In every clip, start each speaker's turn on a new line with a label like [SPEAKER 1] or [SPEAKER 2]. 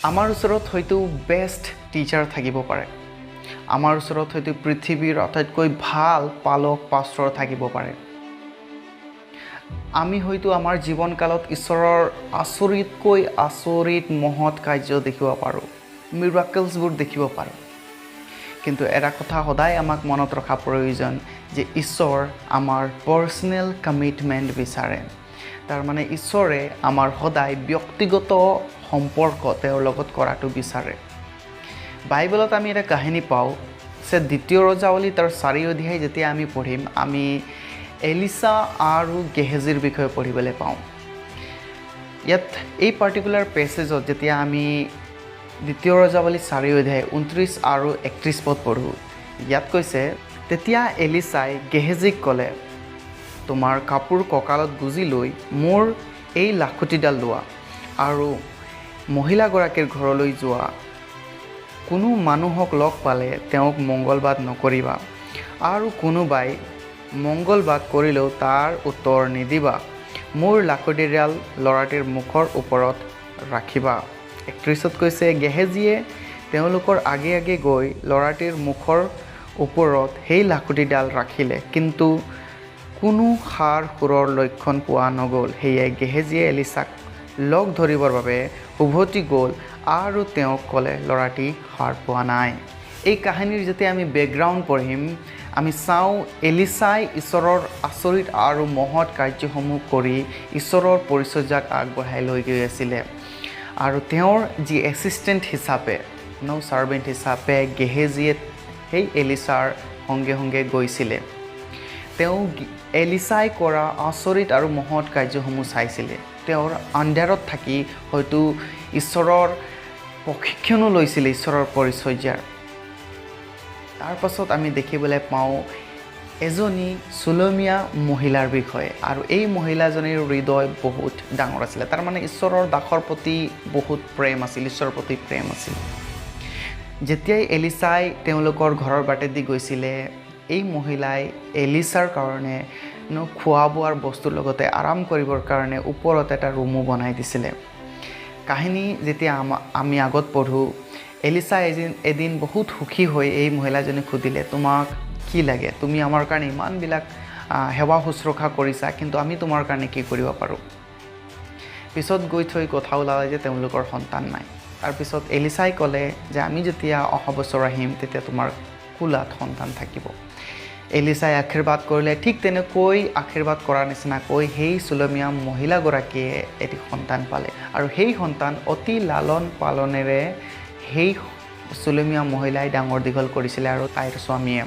[SPEAKER 1] আমাৰ ওচৰত হয়তো বেষ্ট টিচাৰ থাকিব পাৰে আমাৰ ওচৰত হয়তো পৃথিৱীৰ আটাইতকৈ ভাল পালক পাষ্টৰ থাকিব পাৰে আমি হয়তো আমাৰ জীৱনকালত ঈশ্বৰৰ আচৰিতকৈ আচৰিত মহৎ কাৰ্য দেখিব পাৰোঁ মিৰাকলছবোৰ দেখিব পাৰোঁ কিন্তু এটা কথা সদায় আমাক মনত ৰখা প্ৰয়োজন যে ঈশ্বৰ আমাৰ পাৰ্চনেল কমিটমেণ্ট বিচাৰে তাৰ মানে ঈশ্বৰে আমাৰ সদায় ব্যক্তিগত সম্পৰ্ক তেওঁৰ লগত কৰাটো বিচাৰে বাইবেলত আমি এটা কাহিনী পাওঁ যে দ্বিতীয় ৰজাৱলী তাৰ 4 অধ্যায় যেতিয়া আমি পঢ়িম আমি এলিছা আৰু গেহাজীৰ বিষয়ে পঢ়িবলৈ পাওঁ ইয়াত এই পাৰ্টিকুলাৰ পেছেজত যেতিয়া আমি দ্বিতীয় ৰজাৱলী 4 অধ্যায় 29 আৰু 31 পদ পঢ়োঁ ইয়াত কৈছে তেতিয়া এলিছাই গেহাজীক ক'লে তোমাৰ কাপোৰ কঁকালত গুজি লৈ মোৰ এই লাখুটিডাল লোৱা আৰু মহিলাগৰাকীৰ ঘৰলৈ যোৱা কোনো মানুহক লগ পালে তেওঁক মংগলবাদ নকৰিবা আৰু কোনোবাই মংগলবাদ কৰিলেও তাৰ উত্তৰ নিদিবা মোৰ লাখুটিডাল ল'ৰাটিৰ মুখৰ ওপৰত ৰাখিবা 31ত কৈছে গেহাজীয়ে তেওঁলোকৰ আগে আগে গৈ ল'ৰাটিৰ মুখৰ ওপৰত সেই লাখুটিডাল ৰাখিলে কিন্তু কোনো সাৰ সুৰৰ লক্ষণ পোৱা নগ'ল সেয়ে গেহাজীয়ে এলিছাক লগ ধৰিবৰ বাবে উভতি গ'ল আৰু তেওঁক ক'লে ল'ৰাটি সাৰ পোৱা নাই এই কাহিনীৰ যেতিয়া আমি বেকগ্ৰাউণ্ড পঢ়িম আমি চাওঁ এলিছাই ঈশ্বৰৰ আচৰিত আৰু মহৎ কাৰ্যসমূহ কৰি ঈশ্বৰৰ পৰিচৰ্যাক আগবঢ়াই লৈ গৈ আছিলে আৰু তেওঁৰ যি এছিষ্টেণ্ট হিচাপে ছাৰ্ভেণ্ট হিচাপে গেহাজীয়ে সেই এলিছাৰ সংগে সংগে গৈছিলে তেওঁ এলিছাই কৰা আচৰিত আৰু মহৎ কাৰ্যসমূহ চাইছিলে তেওঁৰ আন্ধাৰত থাকি হয়তো ঈশ্বৰৰ প্ৰশিক্ষণো লৈছিলে ঈশ্বৰৰ পৰিচৰ্যাৰ তাৰ পাছত আমি দেখিবলৈ পাওঁ এজনী সুলমীয়া মহিলাৰ বিষয়ে আৰু এই মহিলাজনীৰ হৃদয় বহুত ডাঙৰ আছিলে তাৰ মানে ঈশ্বৰৰ দাসৰ প্ৰতি বহুত প্ৰেম আছিল ঈশ্বৰৰ প্ৰতি প্ৰেম আছিল যেতিয়াই এলিছাই তেওঁলোকৰ ঘৰৰ বাটেদি গৈছিলে এই মহিলাই এলিছাৰ কাৰণে খোৱা বোৱাৰ বস্তুৰ লগতে আৰাম কৰিবৰ কাৰণে ওপৰত এটা ৰুমো বনাই দিছিলে কাহিনী যেতিয়া আমি আগত পঢ়োঁ এলিছা এদিন বহুত সুখী হৈ এই মহিলাজনীক সুধিলে তোমাক কি লাগে তুমি আমাৰ কাৰণে ইমানবিলাক সেৱা শুশ্ৰূষা কৰিছা কিন্তু আমি তোমাৰ কাৰণে কি কৰিব পাৰোঁ পিছত গৈ থৈ কথা ওলালে যে তেওঁলোকৰ সন্তান নাই তাৰপিছত এলিছাই ক'লে যে আমি যেতিয়া অহা বছৰ আহিম তেতিয়া তোমাৰ কোলাত সন্তান থাকিব এলিছাই আশীৰ্বাদ কৰিলে ঠিক তেনেকৈ আশীৰ্বাদ কৰাৰ নিচিনাকৈ সেই সুলমীয়া মহিলাগৰাকীয়ে এটি সন্তান পালে আৰু সেই সন্তান অতি লালন পালনেৰে সেই সুলমীয়া মহিলাই ডাঙৰ দীঘল কৰিছিলে আৰু তাইৰ স্বামীয়ে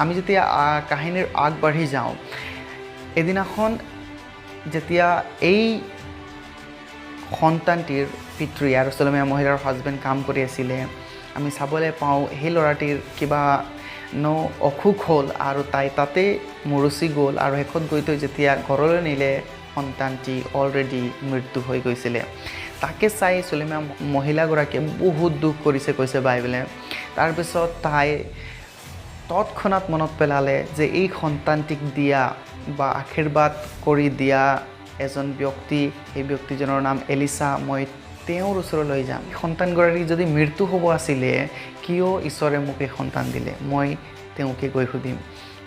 [SPEAKER 1] আমি যেতিয়া কাহিনীৰ আগবাঢ়ি যাওঁ এদিনাখন যেতিয়া এই সন্তানটিৰ পিতৃ আৰু সুলমীয়া মহিলাৰ হাজবেণ্ড কাম কৰি আছিলে আমি চাবলৈ পাওঁ সেই ল'ৰাটিৰ কিবা অসুখ হ'ল আৰু তাই তাতে মৰচি গ'ল আৰু শেষত গৈ থৈ যেতিয়া ঘৰলৈ নিলে সন্তানটি অলৰেডি মৃত্যু হৈ গৈছিলে তাকে চাই সুলমীয়া মহিলাগৰাকীয়ে বহুত দুখ কৰিছে কৈছে বাইবেলে তাৰপিছত তাই তৎক্ষণাত মনত পেলালে যে এই সন্তানটিক দিয়া বা আশীৰ্বাদ কৰি দিয়া এজন ব্যক্তি সেই ব্যক্তিজনৰ নাম এলিছা মই তেওঁৰ ওচৰলৈ যাম সন্তানগৰাকী যদি মৃত্যু হ'ব আছিলে কিয় ঈশ্বৰে মোক এই সন্তান দিলে মই তেওঁকে গৈ সুধিম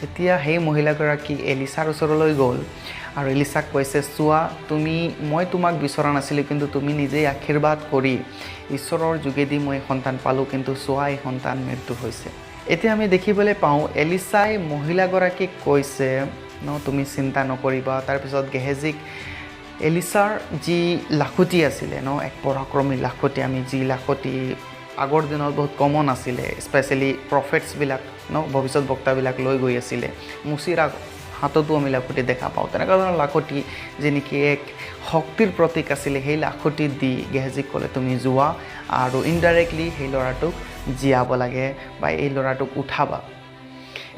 [SPEAKER 1] এতিয়া সেই মহিলাগৰাকী এলিছাৰ ওচৰলৈ গ'ল আৰু এলিছাক কৈছে চোৱা মই তোমাক বিচৰা নাছিলোঁ কিন্তু তুমি নিজেই আশীৰ্বাদ কৰি ঈশ্বৰৰ যোগেদি মই সন্তান পালোঁ কিন্তু চোৱা এই সন্তান মৃত্যু হৈছে এতিয়া আমি দেখিবলৈ পাওঁ এলিছাই মহিলাগৰাকীক কৈছে তুমি চিন্তা নকৰিবা তাৰপিছত গেহাজীক এলিছাৰ যি লাখুটি আছিলে এক পৰাক্ৰমী লাখুটি আমি যি লাখুটি আগৰ দিনত বহুত কমন আছিলে স্পেচিয়েলি প্ৰফেটছবিলাক ভৱিষ্যত বক্তাবিলাক লৈ গৈ আছিলে মুচিৰ হাততো আমি লাখুটি দেখা পাওঁ তেনেকুৱা ধৰণৰ লাখুটি যে নেকি এক শক্তিৰ প্ৰতীক আছিলে সেই লাখুটি দি গেহাজীক ক'লে তুমি যোৱা আৰু ইনডাইৰেক্টলি সেই ল'ৰাটোক জীয়াব লাগে বা এই ল'ৰাটোক উঠাবা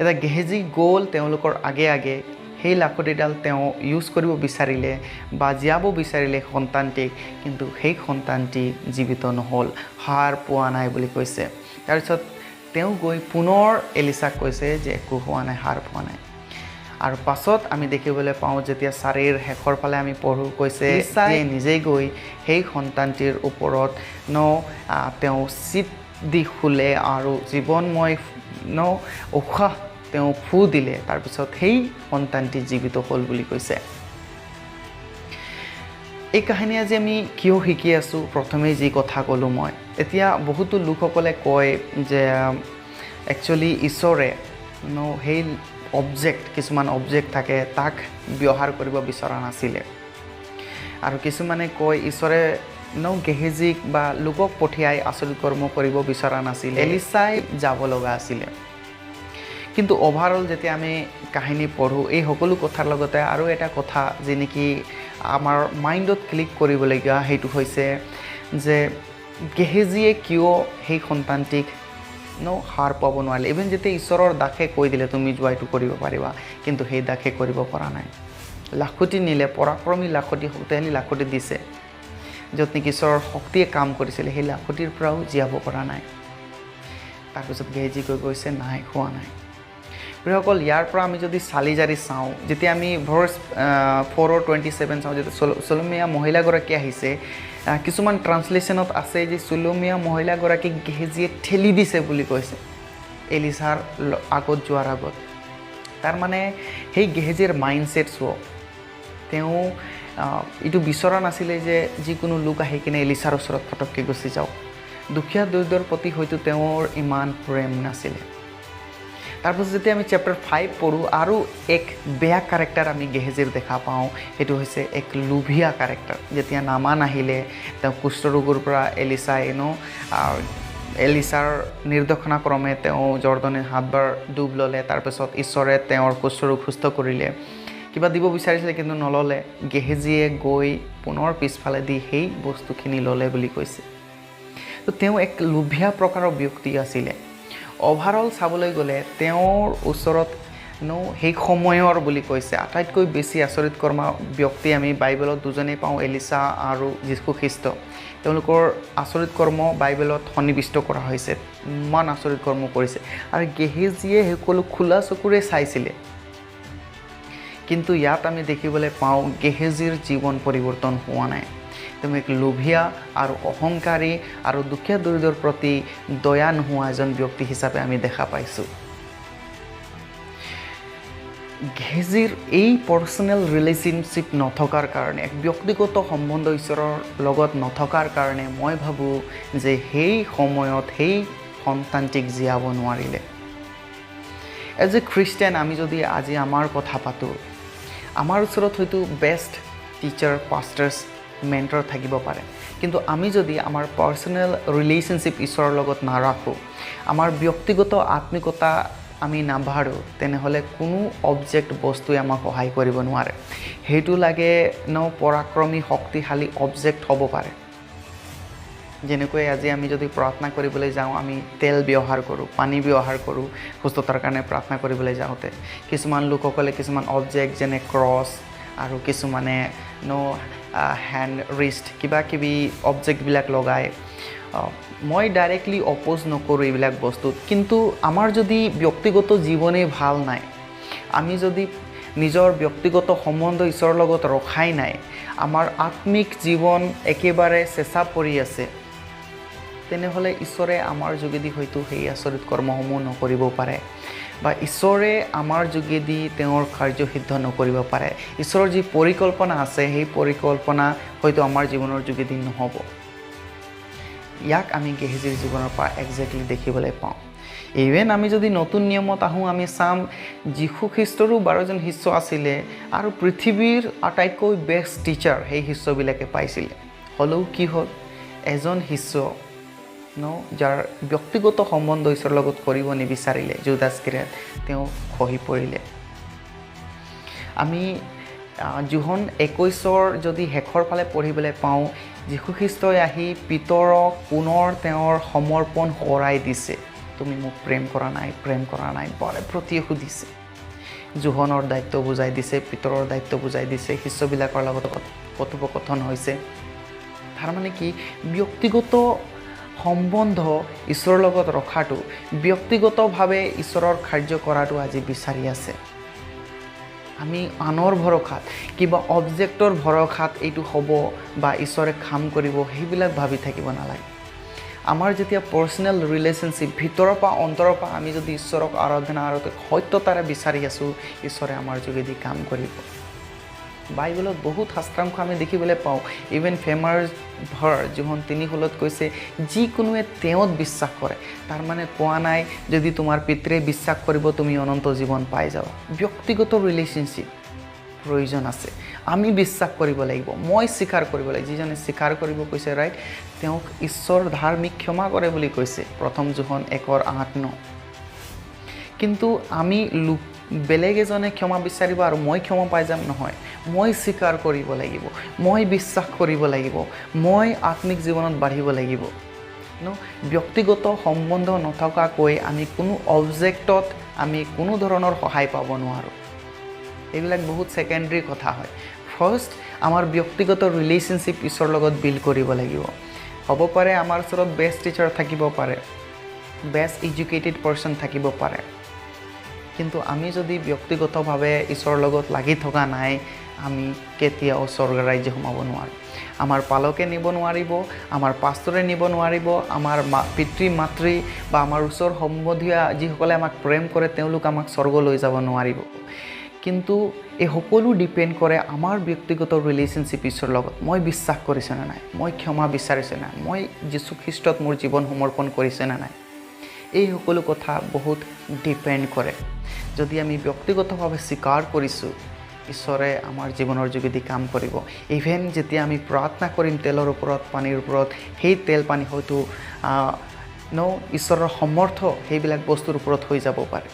[SPEAKER 1] এতিয়া গেহাজী গ'ল তেওঁলোকৰ আগে আগে সেই লাখুটিডাল তেওঁ ইউজ কৰিব বিচাৰিলে বা জীয়াব বিচাৰিলে সন্তানটিক কিন্তু সেই সন্তানটি জীৱিত নহ'ল সাৰ পোৱা নাই বুলি কৈছে তাৰপিছত তেওঁ গৈ পুনৰ এলিছাক কৈছে যে একো হোৱা নাই সাৰ পোৱা নাই আৰু পাছত আমি দেখিবলৈ পাওঁ যেতিয়া 4ৰ শেষৰ ফালে আমি পঢ়ো কৈছে যে নিজেই গৈ সেই সন্তানটিৰ ওপৰত তেওঁ চিত দি শুলে আৰু জীৱনময় উশাহ তেওঁ ফু দিলে তাৰপিছত সেই সন্তানটি জীৱিত হ'ল বুলি কৈছে এই কাহিনী আজি আমি কিয় শিকি আছোঁ প্ৰথমে যি কথা ক'লোঁ মই এতিয়া বহুতো লোকসকলে কয় যে একচুৱেলি ঈশ্বৰে সেই অবজেক্ট কিছুমান অবজেক্ট থাকে তাক ব্যৱহাৰ কৰিব বিচৰা নাছিলে আৰু কিছুমানে কয় ঈশ্বৰে গেহেজীক বা লোকক পঠিয়াই আচৰিত কৰ্ম কৰিব বিচৰা নাছিলে এলিছাই যাব লগা আছিলে কিন্তু ওভাৰঅল যেতিয়া আমি কাহিনী পঢ়োঁ এই সকলো কথাৰ লগতে আৰু এটা কথা যে নেকি আমাৰ মাইণ্ডত ক্লিক কৰিবলগীয়া সেইটো হৈছে যে গেহেজীয়ে কিয় সেই সন্তানটিক সাৰ পাব নোৱাৰিলে ইভেন যেতিয়া ঈশ্বৰৰ দাসে কৈ দিলে তুমি যোৱা এইটো কৰিব পাৰিবা কিন্তু সেই দাসে কৰিব পৰা নাই লাখুটি নিলে পৰাক্ৰমী লাখুটি শক্তিশালী লাখুটি দিছে য'ত নেকি ঈশ্বৰৰ শক্তিয়ে কাম কৰিছিলে সেই লাখুটিৰ পৰাও জীয়াব পৰা নাই তাৰপিছত গেহেজী কৈ কৈছে নাই হোৱা নাই প্ৰিয়সকল ইয়াৰ পৰা আমি যদি চালি জাৰি চাওঁ যেতিয়া আমি ভাৰ্ছ 4:27 চাওঁ যেতিয়া চলোমিয়া মহিলাগৰাকী আহিছে কিছুমান ট্ৰান্সলেশ্যনত আছে যে চলোমিয়া মহিলাগৰাকীক গেহেজীয়ে ঠেলি দিছে বুলি কৈছে এলিছাৰ আগত যোৱাৰ আগত তাৰমানে সেই গেহেজীৰ মাইণ্ডছেট চোৱা তেওঁ এইটো বিচৰা নাছিলে যে যিকোনো লোক আহি কিনে এলিছাৰ ওচৰত ফটককৈ গুচি যাওক দুখীয়া দৰিদ্ৰৰ প্ৰতি হয়তো তেওঁৰ ইমান প্ৰেম নাছিলে তাৰপিছত যেতিয়া আমি চেপ্টাৰ 5 পঢ়োঁ আৰু এক বেয়া কেৰেক্টাৰ আমি গেহেজীৰ দেখা পাওঁ সেইটো হৈছে এক লোভীয়া কেৰেক্টাৰ যেতিয়া নামান আহিলে তেওঁ কুষ্ঠৰোগৰ পৰা এলিছাই এলিছাৰ নিৰ্দেশনাক্ৰমে তেওঁ জৰ্দানৰ হাতবাৰ ডুব ল'লে তাৰপিছত ঈশ্বৰে তেওঁৰ কুষ্ঠৰোগ সুস্থ কৰিলে কিবা দিব বিচাৰিছিলে কিন্তু নল'লে গেহেজীয়ে গৈ পুনৰ পিছফালে দি সেই বস্তুখিনি ল'লে বুলি কৈছে তো তেওঁ এক লোভীয়া প্ৰকাৰৰ ব্যক্তি আছিলে ওভাৰঅল চাবলৈ গ'লে তেওঁৰ ওচৰত সেই সময়ৰ বুলি কৈছে আটাইতকৈ বেছি আচৰিত কৰ্ম ব্যক্তি আমি বাইবেলত দুজনেই পাওঁ এলিছা আৰু যীশু খ্ৰীষ্ট তেওঁলোকৰ আচৰিত কৰ্ম বাইবেলত সন্নিৱিষ্ট কৰা হৈছে ইমান আচৰিত কৰ্ম কৰিছে আৰু গেহেজীয়ে সকলো খোলা চকুৰে চাইছিলে কিন্তু ইয়াত আমি দেখিবলৈ পাওঁ গেহেজীৰ জীৱন পৰিৱৰ্তন হোৱা নাই তেওঁ এক লোভীয়া আৰু অহংকাৰী আৰু দুখীয়া দৰিদ্ৰৰ প্ৰতি দয়া নোহোৱা এজন ব্যক্তি হিচাপে আমি দেখা পাইছোঁ গেহেজীৰ এই পাৰ্চনেল ৰিলেশ্যনশ্বিপ নথকাৰ কাৰণে এক ব্যক্তিগত সম্বন্ধ ঈশ্বৰৰ লগত নথকাৰ কাৰণে মই ভাবোঁ যে সেই সময়ত সেই সন্তানটিক জীয়াব নোৱাৰিলে এজ এ খ্ৰীষ্টিয়ান আমি যদি আজি আমাৰ কথা পাতোঁ আমাৰ ওচৰত হয়তো বেষ্ট টিচাৰ পাষ্টাৰ্ছ মেণ্টৰ থাকিব পাৰে কিন্তু আমি যদি আমাৰ পাৰ্চনেল ৰিলেশ্যনশ্বিপ ঈশ্বৰৰ লগত নাৰাখোঁ আমাৰ ব্যক্তিগত আত্মিকতা আমি নাবাঢ়োঁ তেনেহ'লে কোনো অবজেক্ট বস্তুৱে আমাক সহায় কৰিব নোৱাৰে সেইটো লাগে পৰাক্ৰমী শক্তিশালী অবজেক্ট হ'ব পাৰে যেনেকৈ আজি আমি যদি প্ৰাৰ্থনা কৰিবলৈ যাওঁ আমি তেল ব্যৱহাৰ কৰোঁ পানী ব্যৱহাৰ কৰোঁ সুস্থতাৰ কাৰণে প্ৰাৰ্থনা কৰিবলৈ যাওঁতে কিছুমান লোকসকলে কিছুমান অবজেক্ট যেনে ক্ৰছ আৰু কিছুমানে হেণ্ড ৰিষ্ট কিবা কিবি অবজেক্টবিলাক লগায় মই ডাইৰেক্টলি অপ'জ নকৰোঁ এইবিলাক বস্তুত কিন্তু আমাৰ যদি ব্যক্তিগত জীৱনেই ভাল নাই আমি যদি নিজৰ ব্যক্তিগত সম্বন্ধ ঈশ্বৰৰ লগত ৰখাই নাই আমাৰ আত্মিক জীৱন একেবাৰে চেঁচা পৰি আছে তেনেহ'লে ঈশ্বৰে আমাৰ যোগেদি হয়তো সেই আচৰিত কৰ্মসমূহ নকৰিব পাৰে বা ঈশ্বৰে আমাৰ যোগেদি তেওঁৰ কাৰ্য সিদ্ধ নকৰিব পাৰে ঈশ্বৰৰ যি পৰিকল্পনা আছে সেই পৰিকল্পনা হয়তো আমাৰ জীৱনৰ যোগেদি নহ'ব ইয়াক আমি গেহেজীৰ জীৱনৰ পৰা একজেক্টলি দেখিবলৈ পাওঁ ইভেন আমি যদি নতুন নিয়মত আহোঁ আমি চাম যীশু খ্ৰীষ্টৰো 12জন শিষ্য আছিলে আৰু পৃথিৱীৰ আটাইতকৈ বেষ্ট টিচাৰ সেই শিষ্যবিলাকে পাইছিলে হ'লেও কি হ'ল এজন শিষ্য যাৰ ব্যক্তিগত সম্বন্ধ ঈশ্বৰৰ লগত কৰিব নিবিচাৰিলে জুদাছ ইস্কাৰিয়ট তেওঁ খহি পৰিলে আমি যোহন 21ৰ যদি শেষৰ ফালে পঢ়িবলৈ পাওঁ যীশু খ্ৰীষ্টই আহি পিতৰক পুনৰ তেওঁৰ সমৰ্পণ কৰাই দিছে তুমি মোক প্ৰেম কৰা নাই বাৰে প্ৰতিয়ে সুধিছে যোহনৰ দায়িত্ব বুজাই দিছে পিতৰৰ দায়িত্ব বুজাই দিছে শিষ্যবিলাকৰ লগত কথোপকথন হৈছে তাৰমানে কি ব্যক্তিগত সম্বন্ধ ঈশ্বৰৰ লগত ৰখাটো ব্যক্তিগতভাৱে ঈশ্বৰৰ কাৰ্য কৰাটো আজি বিচাৰি আছে আমি আনৰ ভৰসাত কিবা অবজেক্টৰ ভৰসাত এইটো হ'ব বা ঈশ্বৰে কাম কৰিব সেইবিলাক ভাবি থাকিব নালাগে আমাৰ যেতিয়া পাৰ্সোনাল ৰিলেশনশিপ ভিতৰৰ পৰা অন্তৰৰ পৰা আমি যদি ঈশ্বৰক আৰাধনা আৰু সত্যতাৰে বিচাৰি আছো ঈশ্বৰে আমাৰ যোগেদি কাম কৰিব বাইবেলত বহুত শাস্ত্ৰাংশ আমি দেখিবলৈ পাওঁ ইভেন ফেমাছ ভাৰ যোন তিনি হলত কৈছে যিকোনোৱে তেওঁত বিশ্বাস কৰে তাৰ মানে কোৱা নাই যদি তোমাৰ পিতৃয়ে বিশ্বাস কৰিব তুমি অনন্ত জীৱন পাই যাবা ব্যক্তিগত ৰিলেশনশিপ প্ৰয়োজন আছে আমি বিশ্বাস কৰিব লাগিব মই স্বীকাৰ কৰিব লাগিব যিজনে স্বীকাৰ কৰিব কৈছে ৰাইট তেওঁক ঈশ্বৰ ধাৰ্মিক ক্ষমা কৰে বুলি কৈছে প্ৰথম যোহন 1:8-9 কিন্তু আমি বেলেগ এজনে ক্ষমা বিচাৰিব আৰু মই ক্ষমা পাই যাম নহয় মই স্বীকাৰ কৰিব লাগিব মই বিশ্বাস কৰিব লাগিব মই আত্মিক জীৱনত বাঢ়িব লাগিব ব্যক্তিগত সম্বন্ধ নথকাকৈ আমি কোনো অবজেক্টত আমি কোনো ধৰণৰ সহায় পাব নোৱাৰো এইবিলাক বহুত সেকেন্ডাৰী কথা হয় ফাৰ্স্ট আমাৰ ব্যক্তিগত ৰিলেশনশিপ ঈশ্বৰৰ লগত বিল্ড কৰিব লাগিব হ'ব পাৰে আমাৰ ওচৰত বেষ্ট টিচাৰ থাকিব পাৰে বেষ্ট এডুকেটেড পাৰ্সন থাকিব পাৰে কিন্তু আমি যদি ব্যক্তিগতভাৱে ঈশ্বৰৰ লগত লাগি থকা নাই আমি কেতিয়াও স্বৰ্গ ৰাজ্য সোমাব নোৱাৰো আমাৰ পালকে নিব নোৱাৰিব আমাৰ পাষ্টৰে নিব নোৱাৰিব আমাৰ পিতৃ মাতৃ বা আমাৰ ওচৰ সম্বন্ধীয় যিসকলে আমাক প্ৰেম কৰে তেওঁলোক আমাক স্বৰ্গ লৈ যাব নোৱাৰিব কিন্তু এই সকলো ডিপেন্ড কৰে আমাৰ ব্যক্তিগত ৰিলেশনশিপ ঈশ্বৰৰ লগত মই বিশ্বাস কৰিছে না নাই মই ক্ষমা বিচাৰিছে না মই যীশু খ্ৰীষ্টত মোৰ জীৱন সমৰ্পণ কৰিছে না নাই এই সকলো কথা বহুত ডিপেন্ড কৰে যদি আমি ব্যক্তিগতভাৱে স্বীকাৰ কৰিছো ঈশ্বৰে আমাৰ জীৱনৰ যোগেদি কাম কৰিব ইভেন যেতিয়া আমি প্ৰাৰ্থনা কৰিম তেলৰ ওপৰত পানীৰ ওপৰত সেই তেল পানী হয়তো ঈশ্বৰৰ সমৰ্থ সেইবিলাক বস্তুৰ ওপৰত হৈ যাব পাৰে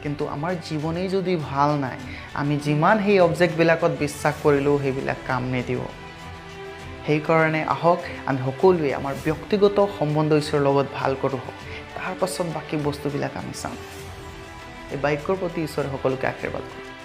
[SPEAKER 1] কিন্তু আমাৰ জীৱনেই যদি ভাল নাই আমি যিমান সেই অবজেক্টবিলাকত বিশ্বাস কৰিলেও সেইবিলাক কাম নিদিব সেইকাৰণে আহক আমি সকলোৱে আমাৰ ব্যক্তিগত সম্বন্ধ ঈশ্বৰৰ লগত ভাল কৰোঁ তাৰ পাছত বাকী বস্তুবিলাক আমি চাম এই বাক্যৰ প্ৰতি ঈশ্বৰে সকলোকে আশীৰ্বাদ কৰক